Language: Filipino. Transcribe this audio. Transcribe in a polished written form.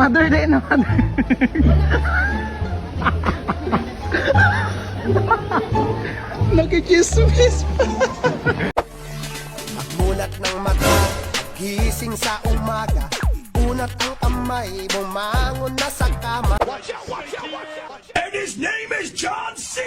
Mother day na mother. Nakikismis pa. Magmulat ng mata, gising sa umaga, unat ang kamay, bumangon na sa kama. And his name is John C.